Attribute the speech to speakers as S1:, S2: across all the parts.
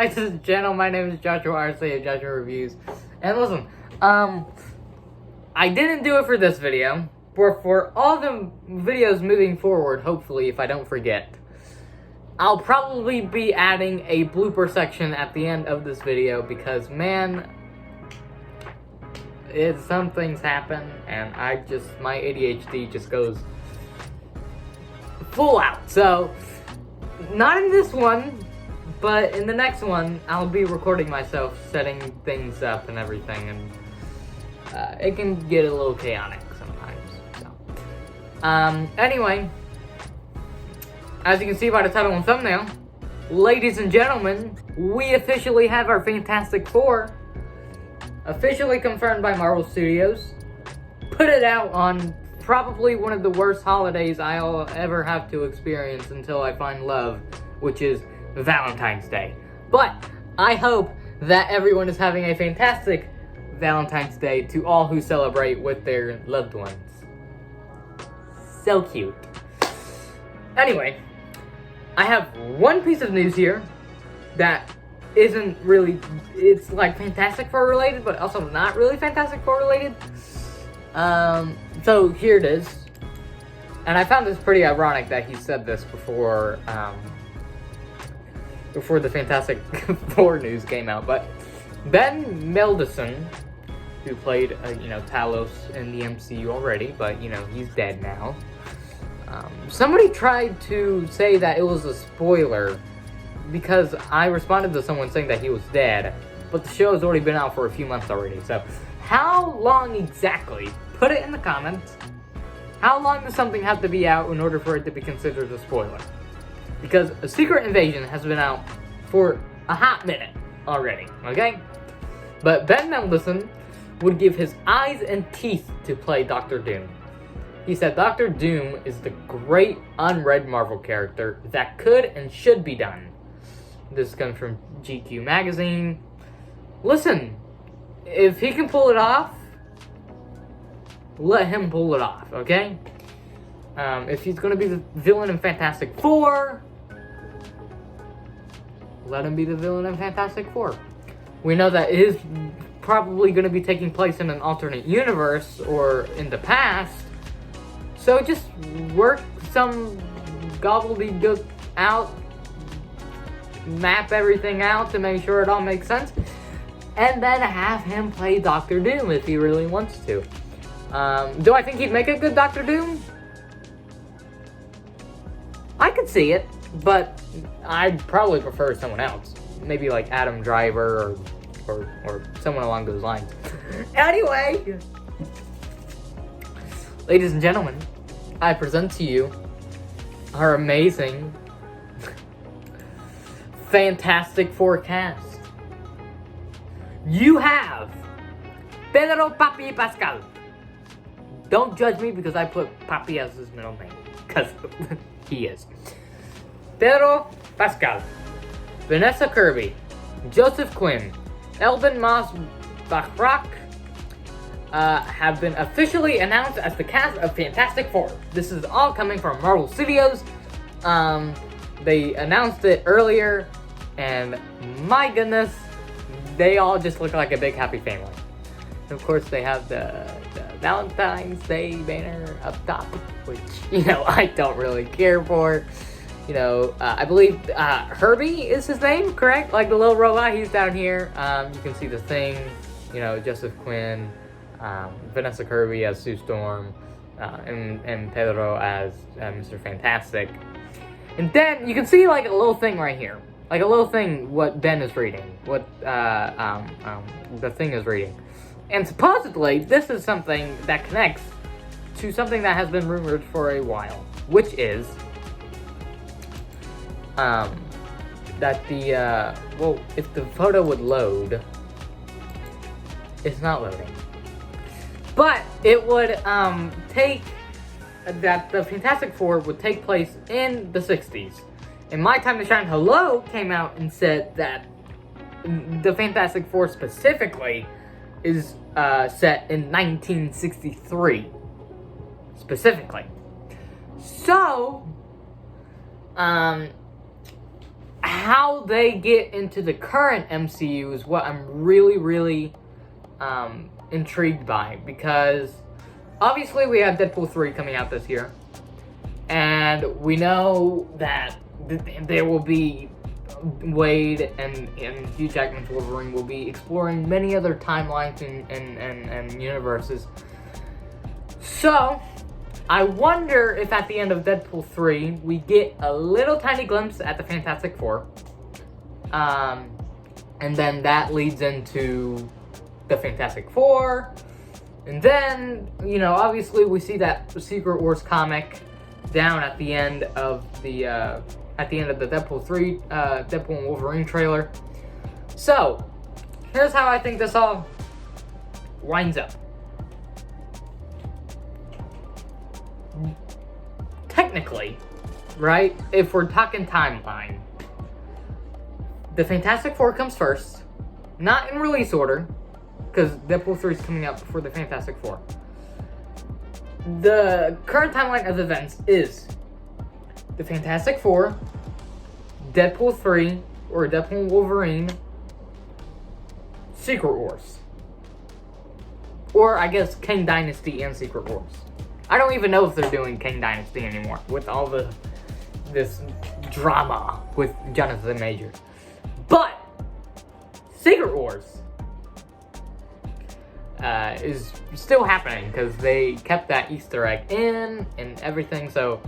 S1: back to the channel. My name is Joshua RC of Joshua Reviews. And listen, I didn't do it for this video, but for all the videos moving forward, hopefully, if I don't forget, I'll probably be adding a blooper section at the end of this video because, man, some things happen and my ADHD just goes full out. So, not in this one, but in the next one, I'll be recording myself setting things up and everything, and it can get a little chaotic sometimes. So, anyway, as you can see by the title and thumbnail, ladies and gentlemen, we officially have our Fantastic Four, officially confirmed by Marvel Studios. Put it out on probably one of the worst holidays I'll ever have to experience until I find love, which is Valentine's Day. But I hope that everyone is having a fantastic Valentine's Day to all who celebrate with their loved ones. So cute. Anyway, I have one piece of news here that isn't really, it's like Fantastic Four related, but also not really Fantastic Four related. So here it is. And I found this pretty ironic that he said this before the Fantastic Four news came out. But Ben Mendelsohn, who played, Talos in the MCU already, but, he's dead now. Somebody tried to say that it was a spoiler because I responded to someone saying that he was dead, but the show has already been out for a few months already. So, how long exactly? Put it in the comments. How long does something have to be out in order for it to be considered a spoiler? Because A Secret Invasion has been out for a hot minute already, okay? But Ben Mendelsohn would give his eyes and teeth to play Doctor Doom. He said Doctor Doom is the great unread Marvel character that could and should be done. This comes from GQ magazine. Listen, if he can pull it off, let him pull it off, okay? If he's gonna be the villain in Fantastic Four, let him be the villain in Fantastic Four. We know that it is probably gonna be taking place in an alternate universe or in the past, so just work some gobbledygook out, map everything out to make sure it all makes sense, and then have him play Doctor Doom if he really wants to. Do I think he'd make a good Doctor Doom? I could see it, but I'd probably prefer someone else. Maybe like Adam Driver or someone along those lines. Anyway, ladies and gentlemen, I present to you our amazing Fantastic Four cast. You have Pedro Papi Pascal. Don't judge me because I put Papi as his middle name, because he is. Pedro Pascal, Vanessa Kirby, Joseph Quinn, Elvin Moss Bachrach have been officially announced as the cast of Fantastic Four. This is all coming from Marvel Studios. They announced it earlier, and my goodness, they all just look like a big happy family. Of course, they have the Valentine's Day banner up top, which, I don't really care for. I believe Herbie is his name, correct? Like the little robot, he's down here. You can see the Thing, Joseph Quinn, Vanessa Kirby as Sue Storm, and Pedro as Mr. Fantastic. And then you can see like a little thing right here. Like a little thing what Ben is reading, what the Thing is reading. And supposedly, this is something that connects to something that has been rumored for a while, which is that if the photo would load, it's not loading. But it would take that the Fantastic Four would take place in the 60s. And My Time to Shine Hello came out and said that the Fantastic Four specifically is set in 1963. Specifically. So, how they get into the current MCU is what I'm really, really intrigued by, because obviously we have Deadpool 3 coming out this year, and we know that there will be Wade and Hugh Jackman's Wolverine will be exploring many other timelines and universes. So I wonder if at the end of Deadpool 3 we get a little tiny glimpse at the Fantastic Four, and then that leads into the Fantastic Four, and then, you know, obviously we see that Secret Wars comic down at the end of the Deadpool 3 Deadpool and Wolverine trailer. So here's how I think this all winds up. Technically, right, if we're talking timeline, the Fantastic Four comes first, not in release order, because Deadpool 3 is coming out before the Fantastic Four. The current timeline of events is the Fantastic Four, Deadpool 3, or Deadpool and Wolverine, Secret Wars. Or, I guess, Kang Dynasty and Secret Wars. I don't even know if they're doing Kang Dynasty anymore, with all this drama with Jonathan Majors. But Secret Wars is still happening, because they kept that Easter egg in and everything. So,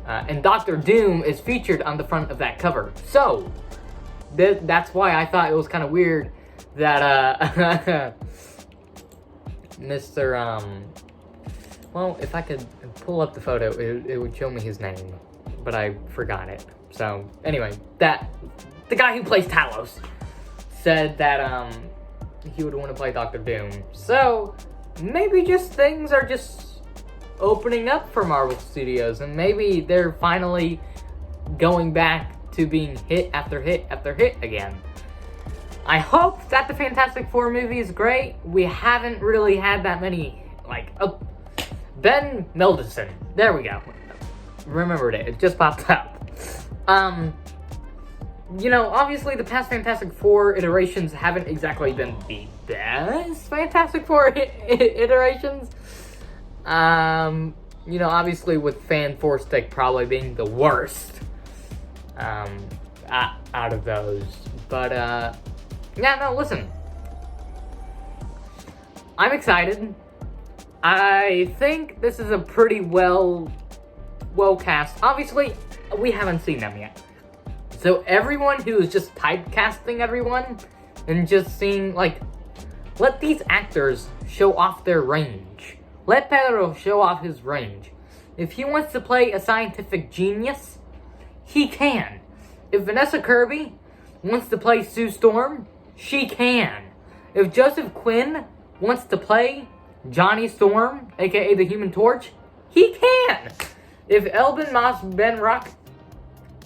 S1: and Doctor Doom is featured on the front of that cover. So that's why I thought it was kind of weird that Mr. Well, if I could pull up the photo, it would show me his name, but I forgot it. So anyway, the guy who plays Talos said that he would want to play Doctor Doom. So maybe just things are just opening up for Marvel Studios, and maybe they're finally going back to being hit after hit after hit again. I hope that the Fantastic Four movie is great. We haven't really had that many, Ben Mendelsohn. There we go. Remembered it. It just popped up. You know, obviously the past Fantastic Four iterations haven't exactly been the best Fantastic Four iterations. You know, obviously with Fan Four Stick probably being the worst out of those. But, yeah, no, listen. I'm excited. I think this is a pretty well cast. Obviously, we haven't seen them yet. So everyone who is just typecasting everyone and just seeing, let these actors show off their range. Let Pedro show off his range. If he wants to play a scientific genius, he can. If Vanessa Kirby wants to play Sue Storm, she can. If Joseph Quinn wants to play Johnny Storm, aka the Human Torch, he can. If Elben Moss Benrock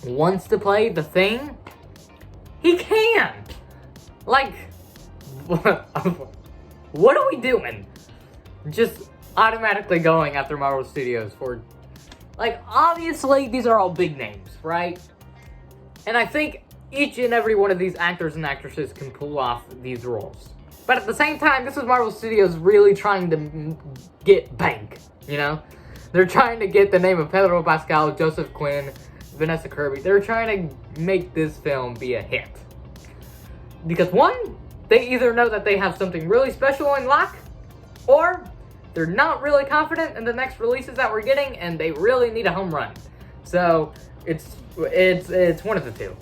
S1: wants to play the Thing, he can. What are we doing? Just automatically going after Marvel Studios for, obviously these are all big names, right? And I think each and every one of these actors and actresses can pull off these roles. But at the same time, this is Marvel Studios really trying to get bank, you know? They're trying to get the name of Pedro Pascal, Joseph Quinn, Vanessa Kirby. They're trying to make this film be a hit. Because one, they either know that they have something really special in lock, or they're not really confident in the next releases that we're getting, and they really need a home run. So, it's one of the two.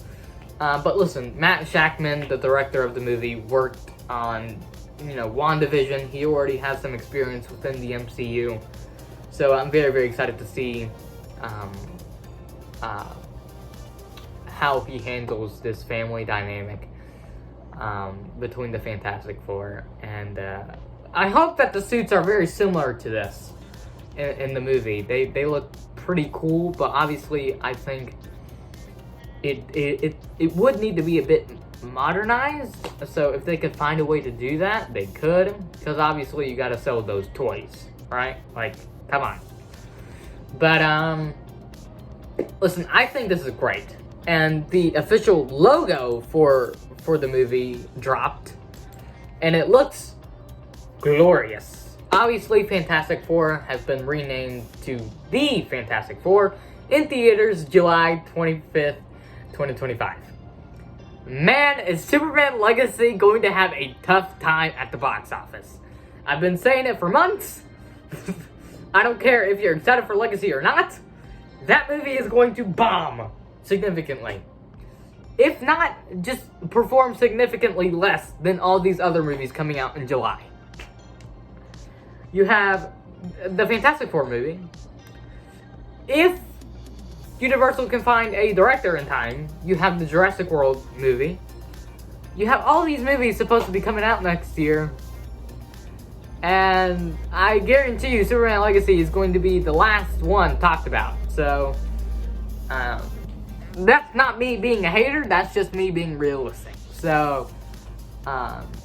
S1: But listen, Matt Shakman, the director of the movie, worked on, WandaVision. He already has some experience within the MCU. So I'm very, very excited to see how he handles this family dynamic between the Fantastic Four. And I hope that the suits are very similar to this in the movie. They look pretty cool, but obviously I think it would need to be a bit modernized. So if they could find a way to do that, they could. Because obviously you gotta sell those toys, right? Come on. But, listen, I think this is great. and the official logo for the movie dropped, and it looks glorious. Obviously, Fantastic Four has been renamed to The Fantastic Four in theaters July 25th, 2025. Man, is Superman Legacy going to have a tough time at the box office? I've been saying it for months. I don't care if you're excited for Legacy or not. That movie is going to bomb significantly. If not, just perform significantly less than all these other movies coming out in July. You have the Fantastic Four movie. If Universal can find a director in time, you have the Jurassic World movie. You have all these movies supposed to be coming out next year. And I guarantee you Superman Legacy is going to be the last one talked about. So, that's not me being a hater, that's just me being realistic. So,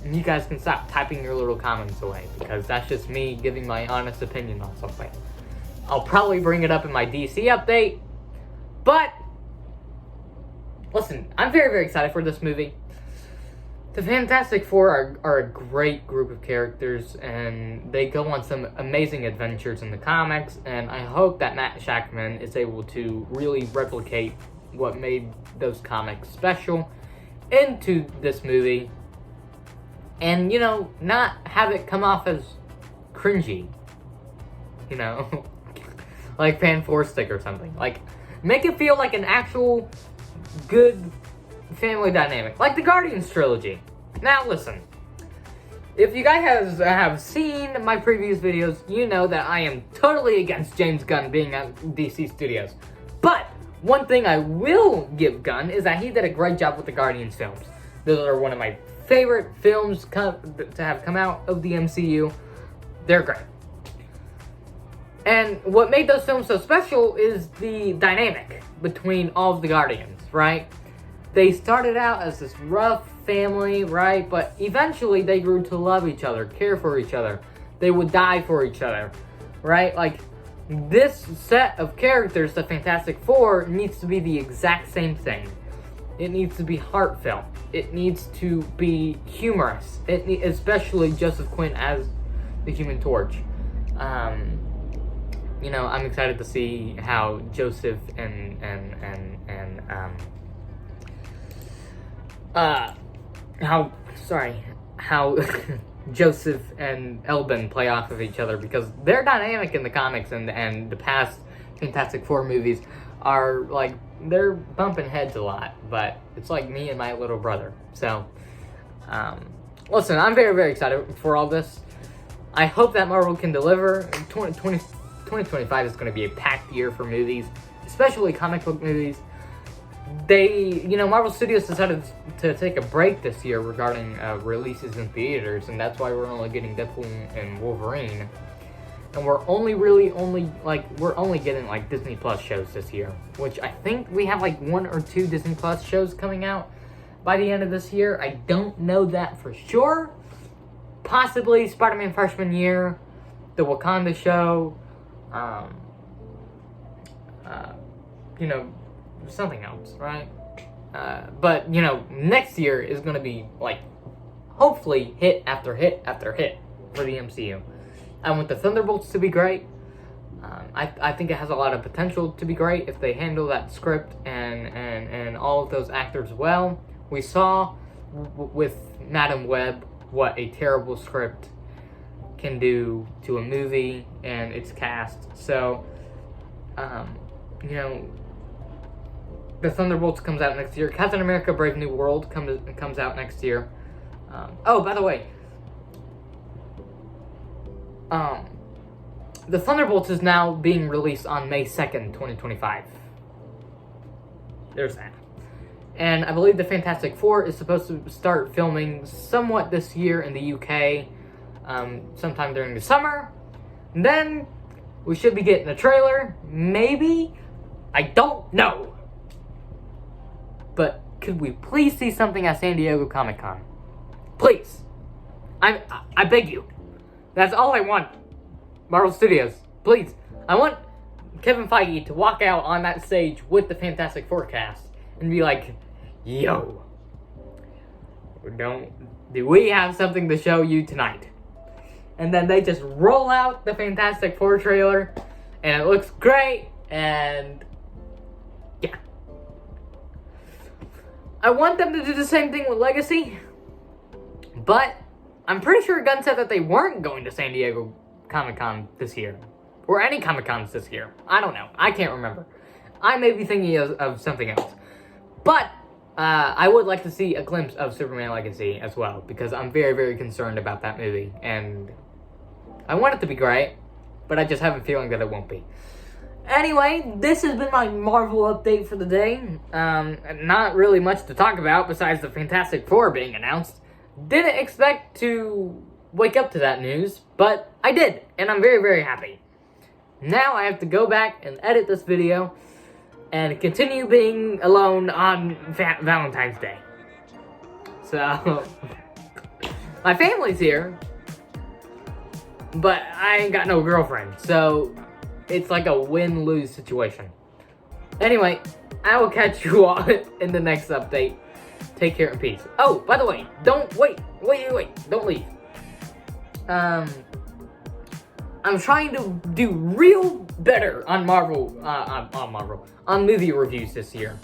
S1: you guys can stop typing your little comments away, because that's just me giving my honest opinion on something. I'll probably bring it up in my DC update, but, listen, I'm very, very excited for this movie. The Fantastic Four are a great group of characters, and they go on some amazing adventures in the comics, and I hope that Matt Shakman is able to really replicate what made those comics special into this movie, and, you know, not have it come off as cringy, you know, like Fan4stick or something. Like, make it feel like an actual good family dynamic, like the Guardians trilogy. Now listen, if you guys have seen my previous videos, you know that I am totally against James Gunn being at DC Studios. But one thing I will give Gunn is that he did a great job with the Guardians films. Those are one of my favorite films to have come out of the MCU. They're great. And what made those films so special is the dynamic between all of the Guardians, right? They started out as this rough family, right? But eventually they grew to love each other, care for each other. They would die for each other, right? Like, this set of characters, the Fantastic Four, needs to be the exact same thing. It needs to be heartfelt. It needs to be humorous. Especially Joseph Quinn as the Human Torch. You know, I'm excited to see how Joseph how Joseph and Elben play off of each other, because their dynamic in the comics and the past Fantastic Four movies are like, they're bumping heads a lot, but it's like me and my little brother. So, listen, I'm very, very excited for all this. I hope that Marvel can deliver. 2025 is going to be a packed year for movies, especially comic book movies. Marvel Studios decided to take a break this year regarding releases in theaters, and that's why we're only getting Deadpool and Wolverine. And we're only getting like Disney Plus shows this year, which I think we have like 1 or 2 Disney Plus shows coming out by the end of this year. I don't know that for sure. Possibly Spider-Man Freshman Year, the Wakanda show, something else, right? But, next year is going to be, like, hopefully hit after hit after hit for the MCU. I want the Thunderbolts to be great. I think it has a lot of potential to be great if they handle that script and all of those actors well. We saw with Madam Web what a terrible script can do to a movie and its cast. So, the Thunderbolts comes out next year. Captain America: Brave New World comes out next year. Oh, by the way, the Thunderbolts is now being released on May 2nd, 2025. There's that. And I believe the Fantastic Four is supposed to start filming somewhat this year in the UK, sometime during the summer. And then we should be getting a trailer, maybe? I don't know. But could we please see something at San Diego Comic-Con? Please. I beg you. That's all I want. Marvel Studios, please. I want Kevin Feige to walk out on that stage with the Fantastic Four cast and be like, yo, do we have something to show you tonight? And then they just roll out the Fantastic Four trailer, and it looks great, and yeah. I want them to do the same thing with Legacy, but I'm pretty sure Gunn said that they weren't going to San Diego Comic-Con this year. Or any Comic-Cons this year. I don't know. I can't remember. I may be thinking of something else. But I would like to see a glimpse of Superman Legacy as well, because I'm very, very concerned about that movie. And I want it to be great, but I just have a feeling that it won't be. Anyway, this has been my Marvel update for the day. Not really much to talk about besides the Fantastic Four being announced. Didn't expect to wake up to that news, but I did, and I'm very, very happy. Now I have to go back and edit this video and continue being alone on Valentine's Day. So, my family's here, but I ain't got no girlfriend, so it's like a win-lose situation. Anyway, I will catch you all in the next update. Take care and peace. Oh, by the way, don't wait, don't leave. I'm trying to do real better on on movie reviews this year.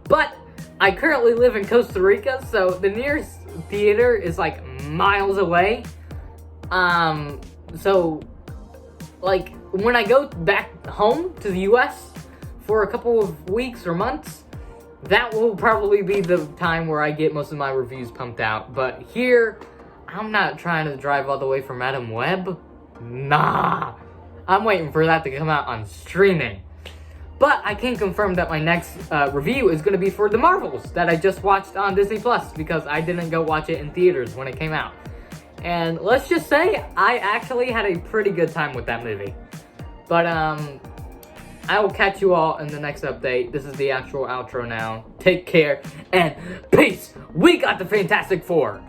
S1: But I currently live in Costa Rica, so the nearest theater is like miles away. So like when I go back home to the US for a couple of weeks or months, that will probably be the time where I get most of my reviews pumped out. But here, I'm not trying to drive all the way from Madam Web. Nah, I'm waiting for that to come out on streaming. But I can confirm that my next review is going to be for The Marvels that I just watched on Disney Plus, because I didn't go watch it in theaters when it came out. And let's just say, I actually had a pretty good time with that movie. But I will catch you all in the next update. This is the actual outro now. Take care and peace. We got the Fantastic Four.